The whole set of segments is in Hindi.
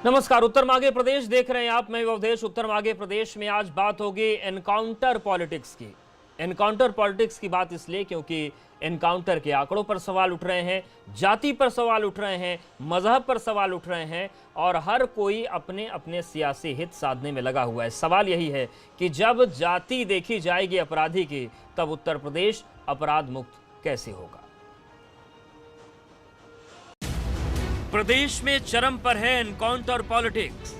नमस्कार। उत्तर माघे प्रदेश देख रहे हैं आप, मैं अवधेश। उत्तर माघे प्रदेश में आज बात होगी एनकाउंटर पॉलिटिक्स की। एनकाउंटर पॉलिटिक्स की बात इसलिए क्योंकि एनकाउंटर के आंकड़ों पर सवाल उठ रहे हैं, जाति पर सवाल उठ रहे हैं, मजहब पर सवाल उठ रहे हैं और हर कोई अपने अपने सियासी हित साधने में लगा हुआ है। सवाल यही है कि जब जाति देखी जाएगी अपराधी की, तब उत्तर प्रदेश अपराध मुक्त कैसे होगा। प्रदेश में चरम पर है एनकाउंटर पॉलिटिक्स।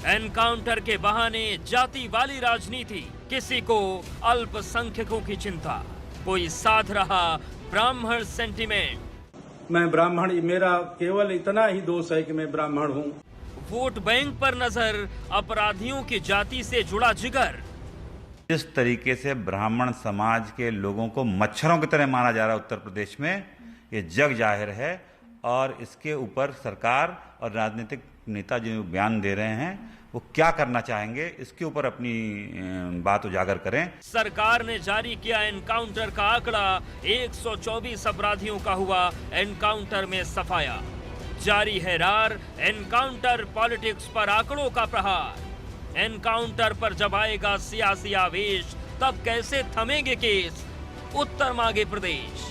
एनकाउंटर के बहाने जाति वाली राजनीति, किसी को अल्पसंख्यकों की चिंता, कोई साध रहा ब्राह्मण सेंटिमेंट। मैं ब्राह्मण, मेरा केवल इतना ही दोष है कि मैं ब्राह्मण हूँ। वोट बैंक पर नजर, अपराधियों की जाति से जुड़ा जिगर। जिस तरीके से ब्राह्मण समाज के लोगों को मच्छरों की तरह मारा जा रहा है उत्तर प्रदेश में, ये जग जाहिर है और इसके ऊपर सरकार और राजनीतिक नेता जो बयान दे रहे हैं वो क्या करना चाहेंगे, इसके ऊपर अपनी बात उजागर करें। सरकार ने जारी किया एनकाउंटर का आंकड़ा। 124 अपराधियों का हुआ एनकाउंटर में सफाया। जारी है रार एनकाउंटर पॉलिटिक्स पर आंकड़ों का प्रहार। एनकाउंटर पर जब आएगा सियासी आवेश, तब कैसे थमेंगे केस। उत्तर माघे प्रदेश।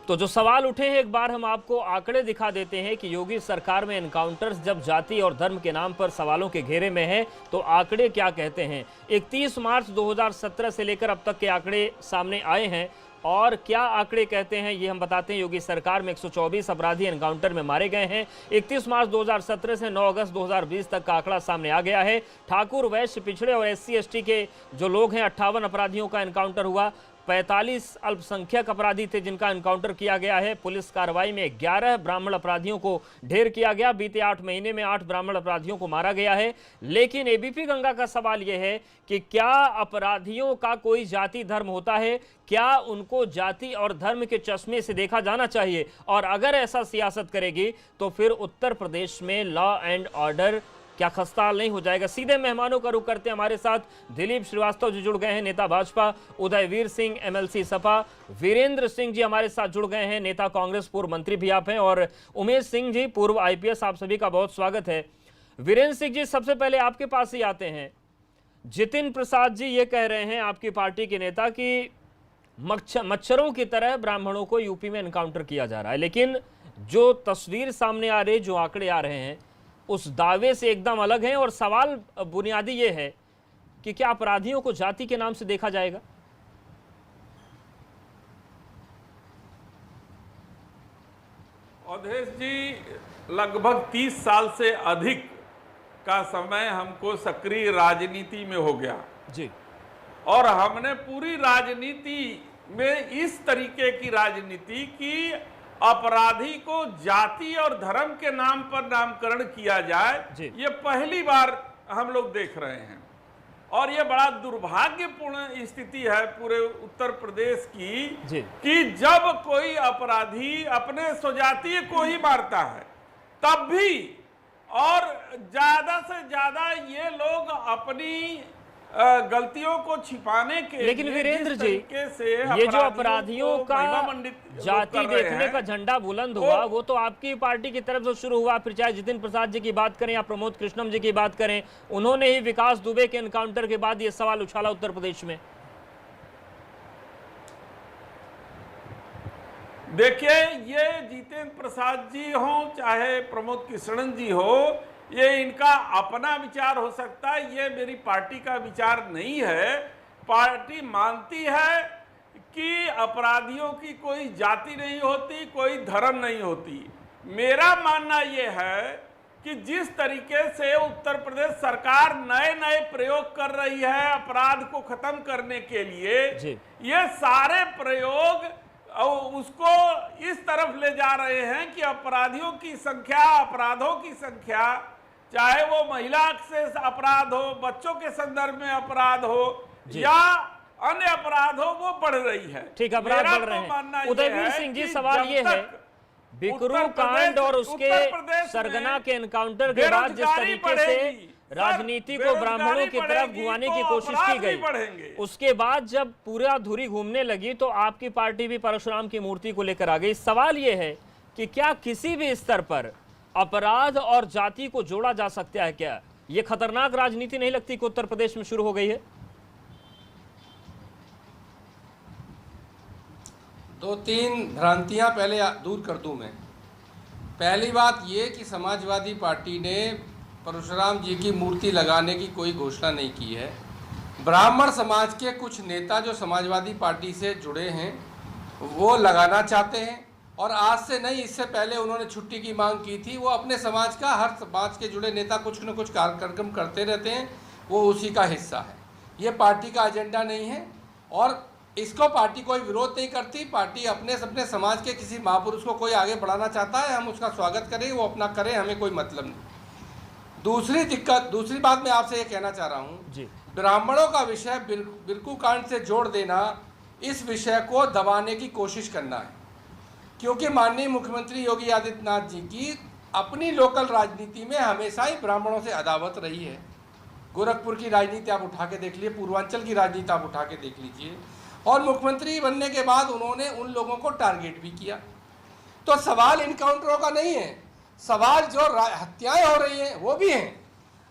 तो जो सवाल उठे हैं, एक बार हम आपको आंकड़े दिखा देते हैं कि योगी सरकार में एनकाउंटर्स जब जाति और धर्म के नाम पर सवालों के घेरे में है तो आंकड़े क्या कहते हैं। 31 मार्च 2017 से लेकर अब तक के आंकड़े सामने आए हैं और क्या आंकड़े कहते हैं ये हम बताते हैं। योगी सरकार में 124 अपराधी एनकाउंटर में मारे गए हैं। 31 मार्च 2017 से 9 अगस्त 2020 तक का आंकड़ा सामने आ गया है। ठाकुर, वैश्य, पिछड़े और SC/ST के जो लोग हैं 58 अपराधियों का एनकाउंटर हुआ। 45 अल्पसंख्यक अपराधी थे जिनका एनकाउंटर किया गया है। पुलिस कार्रवाई में 11 ब्राह्मण अपराधियों को ढेर किया गया। बीते 8 महीने में 8 ब्राह्मण अपराधियों को मारा गया है। लेकिन ABP गंगा का सवाल यह है कि क्या अपराधियों का कोई जाति धर्म होता है? क्या उनको जाति और धर्म के चश्मे से देखा जाना चाहिए? और अगर ऐसा सियासत करेगी तो फिर उत्तर प्रदेश में लॉ एंड ऑर्डर क्या खस्ताहाल नहीं हो जाएगा। सीधे मेहमानों का रुख करते हैं। हमारे साथ दिलीप श्रीवास्तव जी जुड़ गए हैं, नेता भाजपा। उदयवीर सिंह, MLC सपा। वीरेंद्र सिंह जी हमारे साथ जुड़ गए हैं, नेता कांग्रेस, पूर्व मंत्री भी आप हैं। और उमेश सिंह जी, पूर्व IPS। आप सभी का बहुत स्वागत है। वीरेंद्र सिंह जी, सबसे पहले आपके पास ही आते हैं। जितिन प्रसाद जी ये कह रहे हैं, आपकी पार्टी के नेता, कि मच्छरों की तरह ब्राह्मणों को यूपी में एनकाउंटर किया जा रहा है। लेकिन जो तस्वीर सामने आ रही, जो आंकड़े आ रहे हैं, उस दावे से एकदम अलग है। और सवाल बुनियादी ये है कि क्या अपराधियों को जाति के नाम से देखा जाएगा? अवधेश जी, लगभग 30 साल से अधिक का समय हमको सक्रिय राजनीति में हो गया जी। और हमने पूरी राजनीति में इस तरीके की राजनीति की अपराधी को जाति और धर्म के नाम पर नामकरण किया जाए, ये पहली बार हम लोग देख रहे हैं। और ये बड़ा दुर्भाग्यपूर्ण स्थिति है पूरे उत्तर प्रदेश की कि जब कोई अपराधी अपने स्वजातीय को ही मारता है तब भी, और ज्यादा से ज्यादा ये लोग अपनी गलतियों को छिपाने के, लेकिन वीरेंद्र जी, ये जो अपराधियों का जाति देखने का झंडा बुलंद हुआ, वो तो आपकी पार्टी की तरफ से शुरू हुआ। फिर चाहे जितिन प्रसाद जी की बात करें या प्रमोद कृष्णम जी की बात करें, उन्होंने ही विकास दुबे के एनकाउंटर के बाद ये सवाल उछाला उत्तर प्रदेश में। देखिए, ये जितेंद्र प्रसाद जी हो चाहे प्रमोद कृष्णन जी हो, ये इनका अपना विचार हो सकता है, ये मेरी पार्टी का विचार नहीं है। पार्टी मानती है कि अपराधियों की कोई जाति नहीं होती, कोई धर्म नहीं होती। मेरा मानना ये है कि जिस तरीके से उत्तर प्रदेश सरकार नए नए प्रयोग कर रही है अपराध को खत्म करने के लिए, ये सारे प्रयोग उसको इस तरफ ले जा रहे हैं कि अपराधियों की संख्या, अपराधों की संख्या, चाहे वो महिला से अपराध हो, बच्चों के संदर्भ में अपराध हो या अन्य अपराध हो, वो बढ़ रही है। ठीक, अपराध बढ़ रहे हैं। उदयवीर सिंह जी, सवाल ये है, बिकरू कांड और उसके सरगना के एनकाउंटर के बाद जिस तरीके से राजनीति को ब्राह्मणों की तरफ घुमाने की कोशिश की गई, उसके बाद जब पूरा धुरी घूमने लगी तो आपकी पार्टी भी परशुराम की मूर्ति को लेकर आ गई। सवाल यह है कि क्या किसी भी स्तर पर अपराध और जाति को जोड़ा जा सकता है क्या? ये खतरनाक राजनीति नहीं लगती कि उत्तर प्रदेश में शुरू हो गई है? दो तीन भ्रांतियां पहले दूर कर दूं मैं। पहली बात ये कि समाजवादी पार्टी ने परशुराम जी की मूर्ति लगाने की कोई घोषणा नहीं की है। ब्राह्मण समाज के कुछ नेता जो समाजवादी पार्टी से जुड़े हैं वो लगाना चाहते हैं, और आज से नहीं, इससे पहले उन्होंने छुट्टी की मांग की थी। वो अपने समाज का, हर समाज के जुड़े नेता कुछ न कुछ कार्यक्रम करते रहते हैं, वो उसी का हिस्सा है। ये पार्टी का एजेंडा नहीं है और इसको पार्टी कोई विरोध नहीं करती। पार्टी अपने समाज के किसी महापुरुष को कोई आगे बढ़ाना चाहता है, हम उसका स्वागत करें, वो अपना करें, हमें कोई मतलब नहीं। दूसरी बात मैं आपसे ये कहना चाह रहा हूँ, ब्राह्मणों का विषय बिरकू कांड से जोड़ देना, इस विषय को दबाने की कोशिश करना है, क्योंकि माननीय मुख्यमंत्री योगी आदित्यनाथ जी की अपनी लोकल राजनीति में हमेशा ही ब्राह्मणों से अदावत रही है। गोरखपुर की राजनीति आप उठा के देख लीजिए, पूर्वांचल की राजनीति आप उठा के देख लीजिए, और मुख्यमंत्री बनने के बाद उन्होंने उन लोगों को टारगेट भी किया। तो सवाल इनकाउंटरों का नहीं है, सवाल जो हत्याएं हो रही हैं वो भी हैं।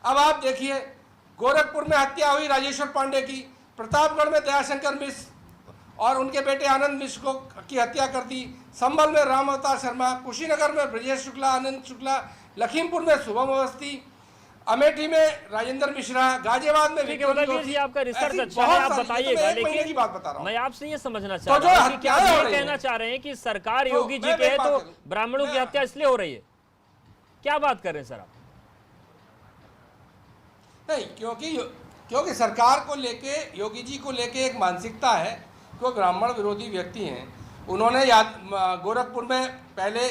अब आप देखिए, गोरखपुर में हत्या हुई राजेश्वर पांडे की, प्रतापगढ़ में दयाशंकर मिश्र और उनके बेटे आनंद मिश्र की हत्या कर दी, संभल में राम अवतार शर्मा, कुशीनगर में ब्रजेश शुक्ला, आनंद शुक्ला, लखीमपुर में शुभम अवस्थी, अमेठी में राजेंद्र मिश्रा, गाजियाबाद में जी आपका रिसर्च अच्छा है, आप बताइएगा। लेकिन बात बता रहा हूं, मैं आपसे ये समझना चाह रहा हूं कि क्या आप ये कहना चाह रहे हैं कि सरकार योगी जी के है तो ब्राह्मणों की हत्या इसलिए हो रही है? क्या बात कर रहे हैं सर आप? नहीं, क्योंकि सरकार को लेके, योगी जी को लेके एक मानसिकता है कि वो ब्राह्मण विरोधी व्यक्ति हैं। उन्होंने गोरखपुर में पहले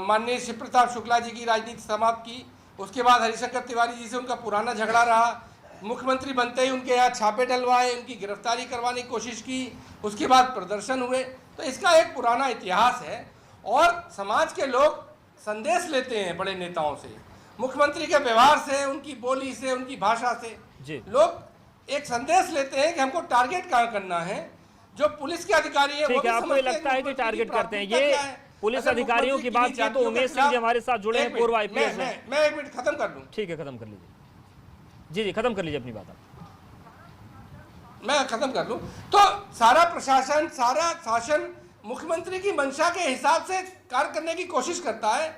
माननीय शिव प्रताप शुक्ला जी की राजनीति समाप्त की, उसके बाद हरिशंकर तिवारी जी से उनका पुराना झगड़ा रहा, मुख्यमंत्री बनते ही उनके यहाँ छापे डलवाए, उनकी गिरफ्तारी करवाने की कोशिश की, उसके बाद प्रदर्शन हुए। तो इसका एक पुराना इतिहास है और समाज के लोग संदेश लेते हैं बड़े नेताओं से, मुख्यमंत्री के व्यवहार से, उनकी बोली से, उनकी भाषा से लोग एक संदेश लेते हैं कि हमको टारगेट कहाँ करना है। जो पुलिस के अधिकारी है, ठीक है, आपको लगता है कि टारगेट करते हैं ये पुलिस अधिकारियों की बात की तो उमेश सिंह जी हमारे साथ जुड़े हैं, पूर्व आईपीएस। मैं एक मिनट खत्म कर लूं। ठीक है, खत्म कर लीजिए। जी खत्म कर लीजिए अपनी बात। मैं खत्म कर लूं तो सारा प्रशासन, सारा शासन मुख्यमंत्री की मंशा के हिसाब से कार्य करने की कोशिश करता है,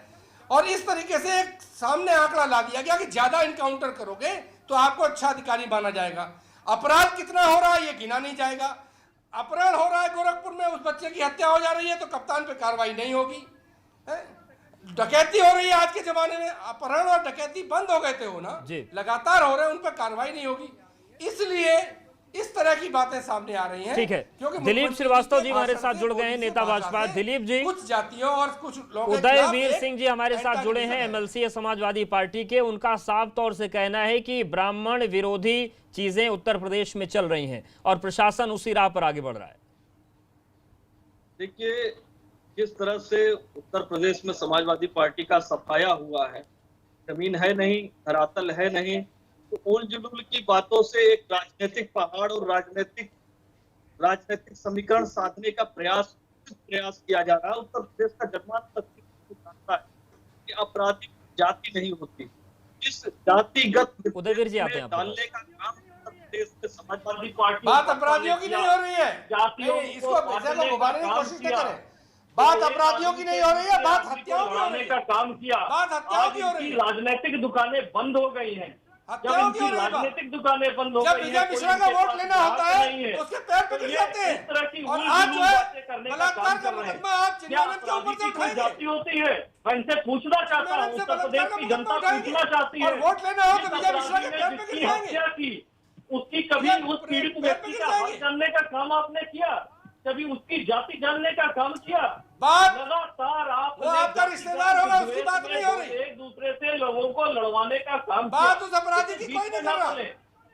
और इस तरीके से एक सामने आंकड़ा ला दिया गया कि ज्यादा इनकाउंटर करोगे तो आपको अच्छा अधिकारी माना जाएगा। अपराध कितना हो रहा है ये गिना नहीं जाएगा। अपहरण हो रहा है गोरखपुर में, उस बच्चे की हत्या हो जा रही है तो कप्तान पे कार्रवाई नहीं होगी। डकैती हो रही है आज के जमाने में, अपहरण और डकैती बंद हो गए थे हो ना, लगातार हो रहे हैं, उन पर कार्रवाई नहीं होगी। इसलिए इस तरह की बातें सामने आ रही हैं। ठीक है, दिलीप श्रीवास्तव जी हमारे साथ जुड़ गए हैं, नेता भाजपा। दिलीप जी, कुछ जातियों और कुछ लोगों, उदयवीर सिंह जी हमारे साथ जुड़े हैं, एमएलसी समाजवादी पार्टी के। उनका साफ तौर से कहना है कि ब्राह्मण विरोधी चीजें उत्तर प्रदेश में चल रही हैं और प्रशासन उसी राह पर आगे बढ़ रहा है। देखिए, जिस तरह से उत्तर प्रदेश में समाजवादी पार्टी का सफाया हुआ है, जमीन है नहीं, धरातल है नहीं, तो उल जुलूल की बातों से एक राजनीतिक पहाड़ और राजनीतिक समीकरण साधने का प्रयास किया जा रहा है। उत्तर प्रदेश का जन्मांतर जानता है कि अपराधी जाति नहीं होती, इस जातिगत उदयवीर जी आते हैं डालने का काम उत्तर प्रदेश में समाजवादी पार्टी। बात अपराधियों की नहीं हो रही है, जातियों इसको घुमाने की कोशिश न करें। बात अपराधियों की नहीं हो रही है, बात हत्याओं की हो रही है। का काम किया, बात हत्याओं की हो रही है। राजनीतिक दुकानें बंद हो गई हैं, हत्याओं की हो रही है। राजनीतिक दुकानें बंद हो जब विजय मिश्रा का वोट लेना होता है तो उसके पैर पे गिर जाते हैं, और आज जो है बलात्कार का मुकदमा आप चिन्हानंद के ऊपर से उठाएंगे। जाति होती है, मैं इनसे पूछना चाहता हूँ, उत्तर प्रदेश की जनता पूछना चाहती है, वोट लेना हो तो विजय मिश्रा के पैर पे गिर जाएंगे। उसकी कभी उस पीड़ित व्यक्ति का हाल जानने का काम आपने किया? कभी उसकी जाति जानने का काम किया? बात लगातार वो आपका रिश्तेदार होगा, उसकी बात नहीं हो रही। एक दूसरे से लोगों को लड़वाने का काम बात उस अपराधी की कोई नहीं कर रहा।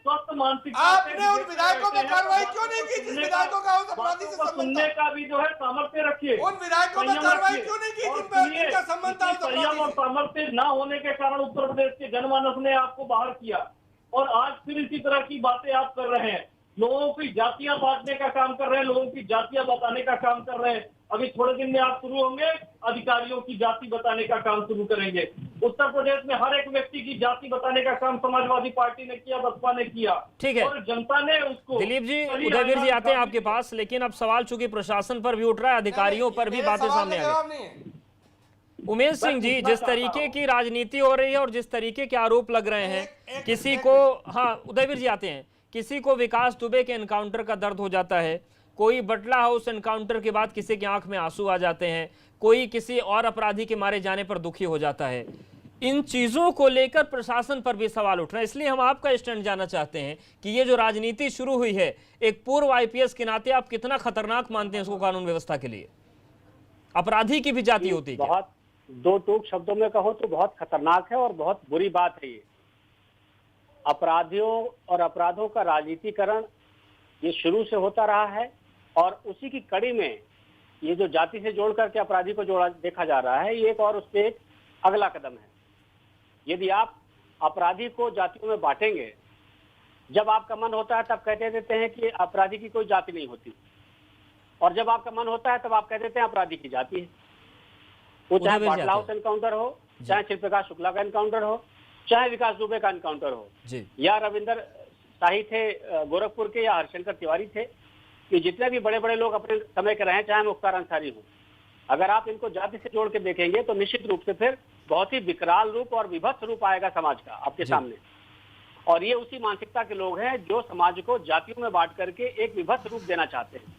स्वस्थ मानसिकता आपने उन विधायकों पर कार्रवाई क्यों नहीं की जिस विधायकों का उस अपराधी से संबंध था? का भी जो है सामर्थ्य रखिए। उन विधायकों पर कार्रवाई क्यों नहीं की जिनका संबंध था उस अपराधी और सामर्थ्य न होने के कारण उत्तर प्रदेश के जनमानस ने आपको बाहर किया, और आज फिर इसी तरह की बातें आप कर रहे हैं। लोगों की जातियां बांटने का काम कर रहे हैं, लोगों की जातियां बताने का काम कर रहे हैं। अभी थोड़े दिन में आप शुरू होंगे, अधिकारियों की जाति बताने का काम शुरू करेंगे। उत्तर प्रदेश में हर एक व्यक्ति की जाति बताने का काम समाजवादी पार्टी ने किया, बसपा ने किया। ठीक है। और जनता ने उसको। दिलीप जी, उदयवीर जी आते हैं आपके पास, लेकिन अब सवाल चूंकि प्रशासन पर भी उठ रहा है, अधिकारियों पर भी बातें सामने आ गई। उमेश सिंह जी, जिस तरीके की राजनीति हो रही है और जिस तरीके के आरोप लग रहे हैं, किसी को, हाँ उदयवीर जी आते हैं, किसी को विकास दुबे के एनकाउंटर का दर्द हो जाता है, कोई बटला हाउस एनकाउंटर के बाद किसी की आंख में आंसू आ जाते हैं, कोई किसी और अपराधी के मारे जाने पर दुखी हो जाता है। इन चीजों को लेकर प्रशासन पर भी सवाल उठ रहे हैं। इसलिए हम आपका स्टैंड जानना चाहते हैं कि ये जो राजनीति शुरू हुई है, एक पूर्व आईपीएस के नाते आप कितना खतरनाक मानते हैं इसको कानून व्यवस्था के लिए? अपराधी की भी जाति होती है। बहुत दो टूक शब्दों में कहो तो बहुत खतरनाक है और बहुत बुरी बात है। ये अपराधियों और अपराधों का राजनीतिकरण ये शुरू से होता रहा है और उसी की कड़ी में ये जो जाति से जोड़ करके अपराधी को जोड़ा देखा जा रहा है, ये एक और उसपे एक अगला कदम है। यदि आप अपराधी को जातियों में बांटेंगे, जब आपका मन होता है तब कहते देते हैं कि अपराधी की कोई जाति नहीं होती, और जब आपका मन होता है तब आप कह देते हैं अपराधी की जाति है। वो चाहे बाटला हाउस एनकाउंटर हो, चाहे शिव प्रकाश शुक्ला का एनकाउंटर हो, चाहे विकास दुबे का एनकाउंटर हो, या रविंदर शाही थे गोरखपुर के, या हरशंकर तिवारी थे, कि जितने भी बड़े बड़े लोग अपने समय के रहे, चाहे मुख्तार अंसारी हो, अगर आप इनको जाति से जोड़ के देखेंगे तो निश्चित रूप से फिर बहुत ही विकराल रूप और विभत्स रूप आएगा समाज का आपके सामने। और ये उसी मानसिकता के लोग हैं जो समाज को जातियों में बांट करके एक विभत्स रूप देना चाहते हैं।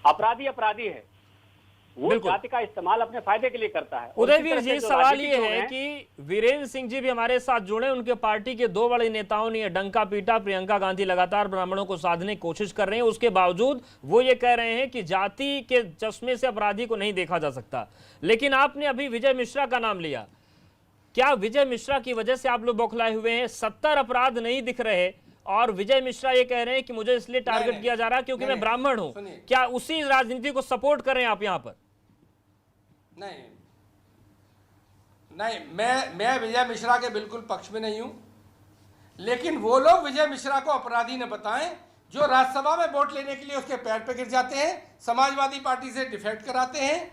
अपराधी अपराधी है, वो जाति का इस्तेमाल अपने फायदे के लिए करता है। उदयवीर जी, सवाल ये है कि वीरेंद्र सिंह जी भी हमारे साथ जुड़े, उनके पार्टी के दो बड़े नेताओं ने डंका पीटा। प्रियंका गांधी लगातार ब्राह्मणों को साधने की कोशिश कर रहे हैं, उसके बावजूद वो ये कह रहे हैं कि जाति के चश्मे से अपराधी को नहीं देखा जा सकता। लेकिन आपने अभी विजय मिश्रा का नाम लिया, क्या विजय मिश्रा की वजह से आप लोग बौखलाए हुए हैं? 70 अपराध नहीं दिख रहे और विजय मिश्रा ये कह रहे हैं कि मुझे इसलिए टारगेट किया जा रहा है क्योंकि मैं ब्राह्मण हूं। क्या उसी राजनीति को सपोर्ट कर रहे हैं आप यहां पर? नहीं, मैं विजय मिश्रा के बिल्कुल पक्ष में नहीं हूं, लेकिन वो लोग विजय मिश्रा को अपराधी न बताएं जो राज्यसभा में वोट लेने के लिए उसके पैर पे गिर जाते हैं, समाजवादी पार्टी से डिफेक्ट कराते हैं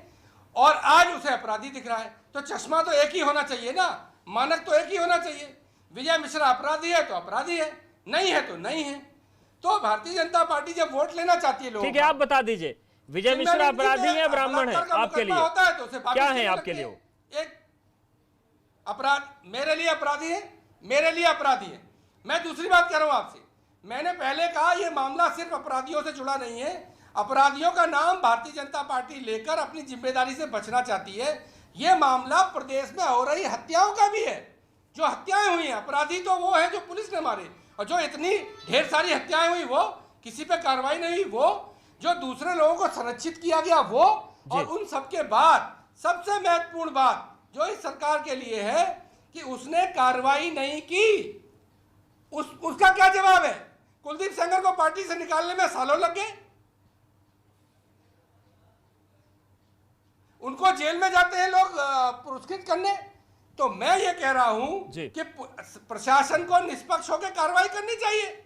और आज उसे अपराधी दिख रहा है। तो चश्मा तो एक ही होना चाहिए ना, मानक तो एक ही होना चाहिए। विजय मिश्रा अपराधी है तो अपराधी है, नहीं है तो नहीं है। तो भारतीय जनता पार्टी जब वोट लेना चाहती है लोग, ठीक है, आप बता दीजिए विजय मिश्रा अपराधी है, ब्राह्मण है, आपके लिए होता है तो उसे क्या है? आपके लिए एक अपराध, मेरे लिए अपराधी है, मेरे लिए अपराधी है। मैं दूसरी बात कह रहा हूं आपसे, मैंने पहले कहा यह मामला सिर्फ अपराधियों से जुड़ा नहीं है। अपराधियों का नाम भारतीय जनता पार्टी लेकर अपनी जिम्मेदारी से बचना चाहती है। यह मामला प्रदेश में हो रही हत्याओं का भी है। जो हत्याएं हुई हैं, अपराधी तो वो है जो पुलिस ने मारे, और जो इतनी ढेर सारी हत्याएं हुई वो किसी पे कार्रवाई नहीं हुई, वो जो दूसरे लोगों को संरक्षित किया गया वो, और उन सबके बाद सबसे महत्वपूर्ण बात जो इस सरकार के लिए है कि उसने कार्रवाई नहीं की। उसका क्या जवाब है? कुलदीप सेंगर को पार्टी से निकालने में सालों लग गए, उनको जेल में जाते हैं लोग पुरस्कृत करने। तो मैं ये कह रहा हूं कि प्रशासन को निष्पक्ष होकर कार्रवाई करनी चाहिए।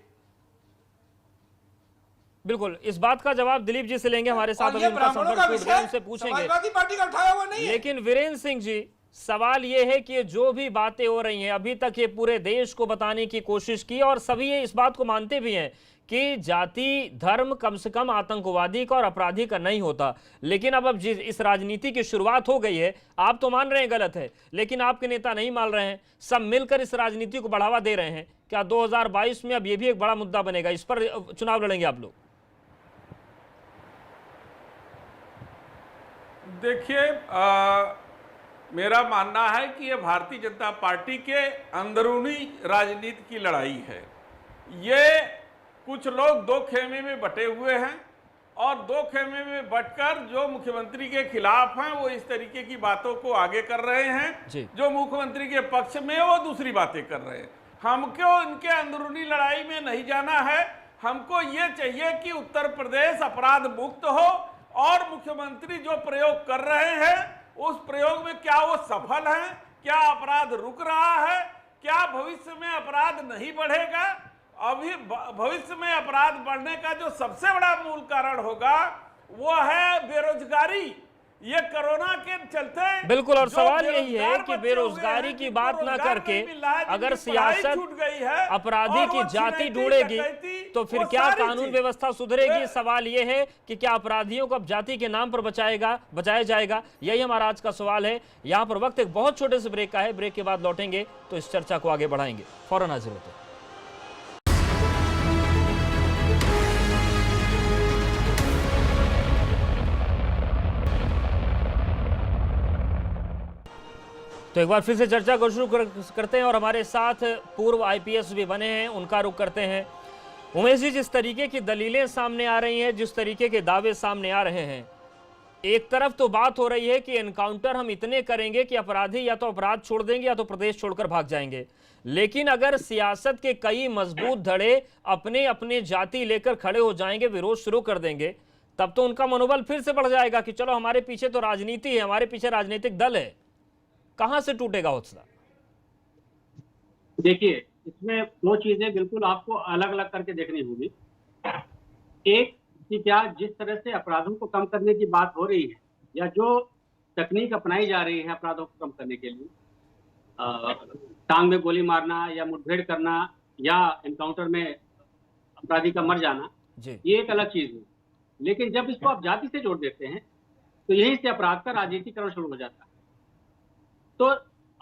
बिल्कुल, इस बात का जवाब दिलीप जी से लेंगे, हमारे साथ अभी उनका संपर्क टूट गया, उनसे पूछेंगे। समाजवादी पार्टी का उठाया हुआ नहीं है। लेकिन वीरेंद्र सिंह जी, सवाल ये है कि जो भी बातें हो रही हैं, अभी तक ये पूरे देश को बताने की कोशिश की और सभी ये इस बात को मानते भी हैं कि जाति धर्म कम से कम आतंकवादी का और अपराधी का नहीं होता। लेकिन अब इस राजनीति की शुरुआत हो गई है, आप तो मान रहे हैं गलत है, लेकिन आपके नेता नहीं मान रहे हैं, सब मिलकर इस राजनीति को बढ़ावा दे रहे हैं। क्या 2022 में अब ये भी एक बड़ा मुद्दा बनेगा, इस पर चुनाव लड़ेंगे आप लोग? देखिए, मेरा मानना है कि ये भारतीय जनता पार्टी के अंदरूनी राजनीति की लड़ाई है। ये कुछ लोग दो खेमे में बटे हुए हैं और दो खेमे में बटकर जो मुख्यमंत्री के खिलाफ हैं वो इस तरीके की बातों को आगे कर रहे हैं, जो मुख्यमंत्री के पक्ष में वो दूसरी बातें कर रहे हैं। हमको इनके अंदरूनी लड़ाई में नहीं जाना है। हमको ये चाहिए कि उत्तर प्रदेश अपराध मुक्त हो और मुख्यमंत्री जो प्रयोग कर रहे हैं उस प्रयोग में क्या वो सफल हैं, क्या अपराध रुक रहा है, क्या भविष्य में अपराध नहीं बढ़ेगा, अभी भविष्य में अपराध बढ़ने का जो सबसे बड़ा मूल कारण होगा वो है बेरोजगारी। ये कोरोना के चलते बिल्कुल, और जो सवाल यही है बेरोजगार कि बच्चे बेरोजगारी हुए की हैं, बात जिनको ना रोजगार करके नहीं मिल रहा है, अगर जिनकी पढ़ाई सियासत छूट गई है अपराधी और की वो जाति छिनैती, ढूंढेगी डकैती, तो फिर वो क्या सारी कानून चीज। व्यवस्था सुधरेगी? सवाल ये है कि क्या अपराधियों को अब जाति के नाम पर बचाया जाएगा? यही हमारा आज का सवाल है। यहाँ पर वक्त एक बहुत छोटे से ब्रेक का है, ब्रेक के बाद लौटेंगे तो इस चर्चा को आगे बढ़ाएंगे। फौरन हाजिर होते हैं। तो एक बार फिर से चर्चा को शुरू करते हैं और हमारे साथ पूर्व आईपीएस भी बने हैं, उनका रुख करते हैं। उमेश जी, जिस तरीके की दलीलें सामने आ रही हैं, जिस तरीके के दावे सामने आ रहे हैं, एक तरफ तो बात हो रही है कि एनकाउंटर हम इतने करेंगे कि अपराधी या तो अपराध छोड़ देंगे या तो प्रदेश छोड़कर भाग जाएंगे। लेकिन अगर सियासत के कई मजबूत धड़े अपने अपने जाति लेकर खड़े हो जाएंगे, विरोध शुरू कर देंगे, तब तो उनका मनोबल फिर से बढ़ जाएगा कि चलो हमारे पीछे तो राजनीति है, हमारे पीछे राजनीतिक दल है। कहां से टूटेगा हौसला? देखिए, इसमें दो चीजें बिल्कुल आपको अलग अलग करके देखनी होगी। एक कि क्या जिस तरह से अपराधों को कम करने की बात हो रही है या जो तकनीक अपनाई जा रही है अपराधों को कम करने के लिए, टांग में गोली मारना या मुठभेड़ करना या एनकाउंटर में अपराधी का मर जाना, ये एक अलग चीज है। लेकिन जब इसको आप जाति से जोड़ देते हैं तो यहीं से अपराध का राजनीतिकरण शुरू हो जाता है। तो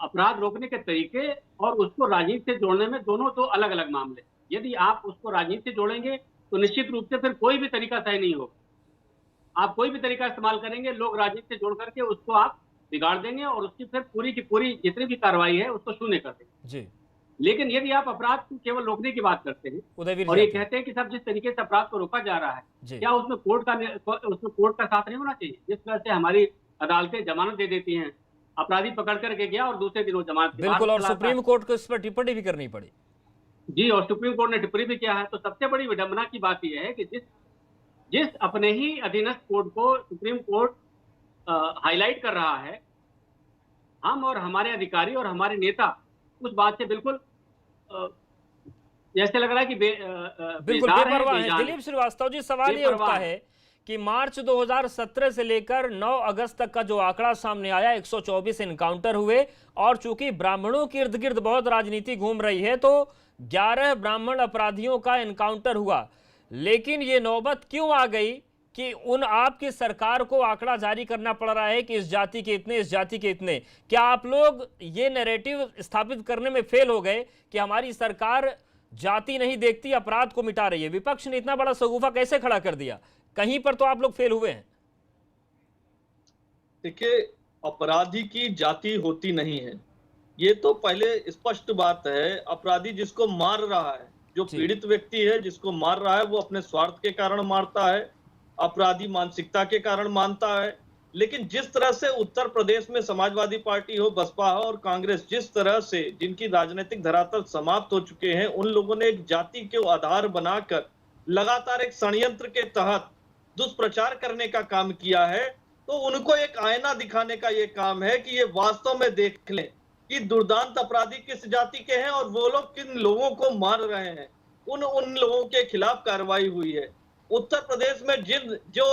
अपराध रोकने के तरीके और उसको राजनीति से जोड़ने में दोनों तो अलग अलग मामले। यदि आप उसको राजनीति से जोड़ेंगे तो निश्चित रूप से फिर कोई भी तरीका सही नहीं होगा। आप कोई भी तरीका इस्तेमाल करेंगे, लोग राजनीति से जोड़ करके उसको आप बिगाड़ देंगे और उसकी फिर पूरी की पूरी जितनी भी कार्रवाई है उसको शून्य कर देंगे जी। लेकिन यदि आप अपराध को केवल रोकने की बात करते हैं और ये कहते हैं कि सब जिस तरीके से अपराध को रोका जा रहा है, क्या उसमें कोर्ट का साथ नहीं होना चाहिए? जिस तरह से हमारी अदालतें जमानत दे देती हैं, अपराधी पकड़ करके गया और दूसरे दिन वो जमानत बिल्कुल, और सुप्रीम कोर्ट को इस पर टिप्पणी भी करनी पड़ी जी, और सुप्रीम कोर्ट ने टिप्पणी भी किया है। तो सबसे बड़ी विडंबना की बात यह है कि जिस अपने ही अधीनस्थ कोर्ट को सुप्रीम कोर्ट हाईलाइट कर रहा है, हम और हमारे अधिकारी और हमारे नेता उस बात से बिल्कुल जैसे लग रहा है कि बिल्कुल बेपरवाह है। दिलीप श्रीवास्तव जी, सवाल ये उठता है कि मार्च 2017 से लेकर 9 अगस्त तक का जो आंकड़ा सामने आया, 124 एनकाउंटर हुए और चूंकि ब्राह्मणों के इर्द गिर्द बहुत राजनीति घूम रही है तो 11 ब्राह्मण अपराधियों का एनकाउंटर हुआ। लेकिन ये नौबत क्यों आ गई कि उन आपकी सरकार को आंकड़ा जारी करना पड़ रहा है कि इस जाति के इतने, इस जाति के इतने? क्या आप लोग ये नैरेटिव स्थापित करने में फेल हो गए कि हमारी सरकार जाति नहीं देखती, अपराध को मिटा रही है? विपक्ष ने इतना बड़ा शगुफा कैसे खड़ा कर दिया? कहीं पर तो आप लोग फेल हुए हैं। देखिए, अपराधी की जाति होती नहीं है, ये तो पहले स्पष्ट बात है। अपराधी जिसको मार रहा है, जो पीड़ित व्यक्ति है जिसको मार रहा है, वो अपने स्वार्थ के कारण मारता है, अपराधी मानसिकता के कारण मानता है। लेकिन जिस तरह से उत्तर प्रदेश में समाजवादी पार्टी हो, बसपा हो और कांग्रेस, जिस तरह से जिनकी राजनीतिक धरातल समाप्त हो चुके हैं, उन लोगों ने एक जाति के आधार बनाकर लगातार एक षड्यंत्र के तहत दुष्प्रचार करने का काम किया है। तो उनको एक आईना दिखाने का ये काम है कि ये वास्तव में देख लें कि दुर्दांत अपराधी किस जाति के हैं और वो लोग किन लोगों को मार रहे हैं। उन लोगों के खिलाफ कार्रवाई हुई है। उत्तर प्रदेश में जो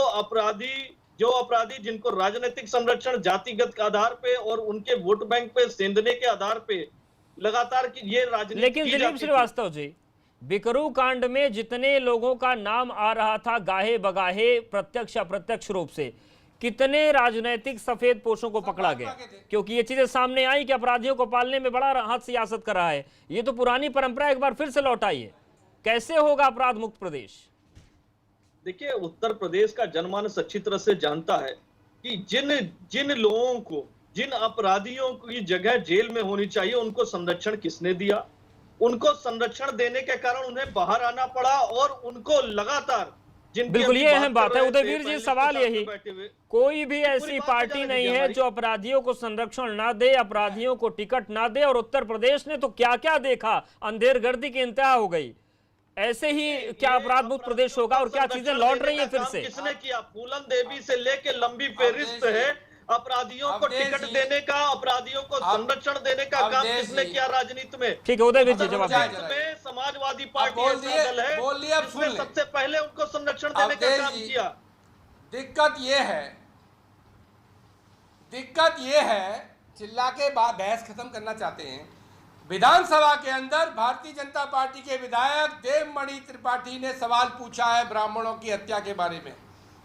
अपराधी जिनको राजनीतिक संरक्षण जातिगत आधार पे और उनके वोट बैंक पे सेंधने के आधार पे लगातार ये राजनीति। लेकिन दिलीप श्रीवास्तव जी, बिकरू कांड में जितने लोगों का नाम आ रहा था गाहे बगाहे, प्रत्यक्ष अप्रत्यक्ष रूप से, कितने राजनीतिक सफेद पोशों को पकड़ा गया? क्योंकि ये चीजें सामने आई कि अपराधियों को पालने में बड़ा हाथ सियासत कर रहा है। ये तो पुरानी परंपरा एक बार फिर से लौट आई है। कैसे होगा अपराध मुक्त प्रदेश? देखिए, उत्तर प्रदेश का जनमानस अच्छी तरह से जानता है कि जिन लोगों को, जिन अपराधियों की जगह जेल में होनी चाहिए, उनको संरक्षण किसने दिया? उनको संरक्षण देने के कारण उन्हें बाहर आना पड़ा और उनको लगातार बिल्कुल ये अहम बात है उदयवीर जी। सवाल यही, कोई भी ऐसी पार्टी नहीं है जो अपराधियों को संरक्षण ना दे, अपराधियों को टिकट ना दे। और उत्तर प्रदेश ने तो क्या क्या देखा, अंधेरगर्दी की इंतहा हो गई। ऐसे ही क्या अपराध मुक्त प्रदेश होगा और क्या चीजें लौट रही है फिर से? किसने किया? फूलन देवी से लेके लंबी फेहरिस्त है अपराधियों को टिकट देने का, अपराधियों को संरक्षण देने का काम किसने किया राजनीति में? ठीक है उदयवीर जी, जवाब में समाजवादी अब पार्टी बोल ऐसा दिए, दल है बोल दिए, अब जिसने सुन ले। सबसे पहले उनको संरक्षण देने का अवधेश काम जी, किया। दिक्कत ये है चिल्ला के बहस खत्म करना चाहते हैं। विधानसभा के अंदर भारतीय जनता पार्टी के विधायक देवमणि त्रिपाठी ने सवाल पूछा है ब्राह्मणों की हत्या के बारे में,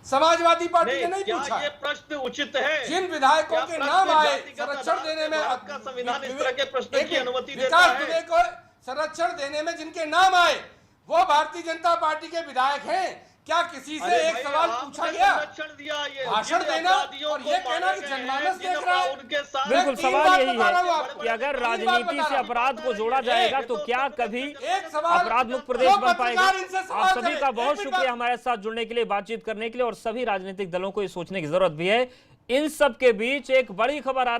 समाजवादी पार्टी ने नहीं क्या पूछा। ये प्रश्न उचित है? जिन विधायकों क्या के प्रश्न नाम आए जातिगत संरक्षण आधार देने पे में, भारत का संविधान इस तरह के प्रश्न की अनुमति देता विकास है? दुबे को संरक्षण देने में जिनके नाम आए वो भारतीय जनता पार्टी के विधायक हैं। क्या किसी से अरे एक भाई, सवाल आपने पूछा गया? संरक्षण दिया, ये भाषण जिन देना अपराधियों और को ये कहना मारे कि गए जनमानस हैं, जिन देख रहा है। उनके साथ बिल्कुल तीन सवाल बात यही बता रहा हूं है आपको। कि अगर तीन बात राजनीति बता से रहा हूं। अपराध को जोड़ा जाएगा तो क्या कभी एक सवाल अपराध मुक्त प्रदेश जो बन पाएगा? पत्रकार इनसे सवाल आप सभी करे। का एक बहुत मिनट शुक्रिया बात- हमारे साथ जुड़ने के लिए, बातचीत करने के लिए, और सभी राजनीतिक दलों को ये सोचने की जरूरत भी है। इन सब के बीच एक बड़ी खबर आ